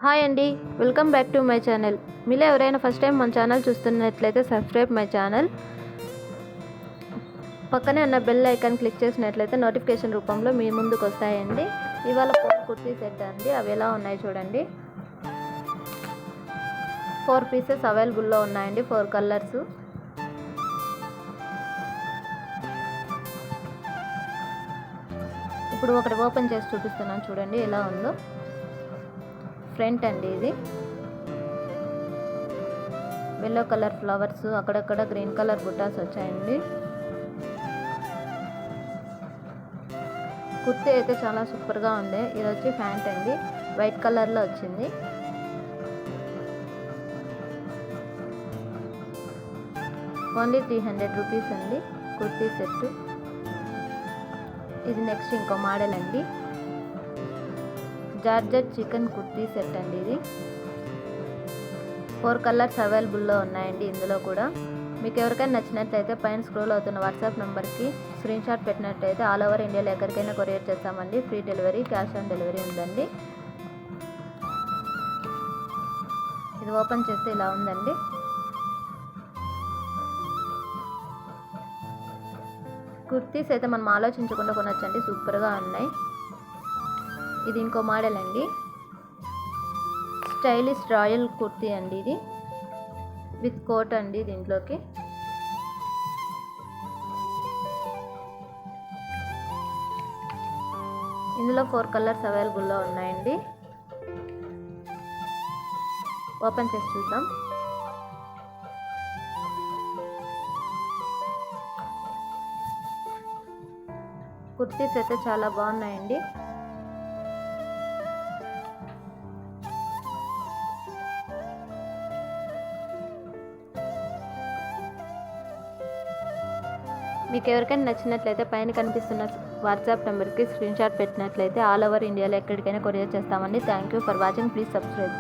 Hi అండి, welcome back to my channel. మీలో ఎవరైనా ఫస్ట్ టైం మన ఛానల్ చూస్తున్నట్లయితే సబ్స్క్రైబ్ మై ఛానల్. పక్కనే ఉన్న బెల్ ఐకాన్ క్లిక్ చేసినట్లయితే నోటిఫికేషన్ రూపంలో మీ ముందుకు వస్తాయండి. ఇవాళ 4 కుర్తీ సెట్ అండి. అవి ఎలా ఉన్నాయి చూడండి. 4 పీసెస్ అవైలబుల్లో ఉన్నాయండి, 4 కలర్స్. ఇప్పుడు ఒకటి ఓపెన్ చేసి చూపిస్తున్నాను చూడండి ఎలా ఉందో. ఫ్రంట్ అండి ఇది. ఎల్లో కలర్ ఫ్లవర్స్, అక్కడక్కడ గ్రీన్ కలర్ బుట్టాస్ వచ్చాయండి. కుర్తీ అయితే చాలా సూపర్గా ఉంది. ఇది వచ్చి ప్యాంట్ అండి, వైట్ కలర్లో వచ్చింది. ఓన్లీ 300 రూపీస్ అండి కుర్తీ సెట్. ఇది నెక్స్ట్ ఇంకో మోడల్ అండి, జార్జెట్ చికెన్ కుర్తీ సెట్ అండి. ఇది 4 కలర్స్ అవైలబుల్లో ఉన్నాయండి. ఇందులో కూడా మీకు ఎవరికైనా నచ్చినట్లయితే పైన స్క్రోల్ అవుతున్న వాట్సాప్ నెంబర్కి స్క్రీన్ షాట్ పెట్టినట్లయితే ఆల్ ఓవర్ ఇండియాలో ఎక్కడికైనా కొరియర్ చేస్తామండి. Free delivery, cash on delivery ఉందండి. ఇది ఓపెన్ చేస్తే ఇలా ఉందండి. కుర్తీస్ అయితే మనం ఆలోచించకుండా కొనొచ్చండి, సూపర్గా ఉన్నాయి. ఇది ఇంకో మోడల్ అండి, స్టైలిష్ రాయల్ కుర్తీ అండి. ఇది విత్ కోట్ అండి. దీంట్లోకి ఇందులో 4 కలర్స్ అవైలబుల్లో ఉన్నాయండి. ఓపెన్ చేసి చూద్దాం. కుర్తీస్ అయితే చాలా బాగున్నాయండి. మీకు ఎవరికైనా నచ్చినట్లయితే పైన కనిపిస్తున్న వాట్సాప్ నెంబర్కి స్క్రీన్ షాట్ పెట్టినట్లయితే ఆల్ ఓవర్ ఇండియాలో ఎక్కడికైనా కొరియర్ చేస్తామండి. Thank you for watching. Please subscribe.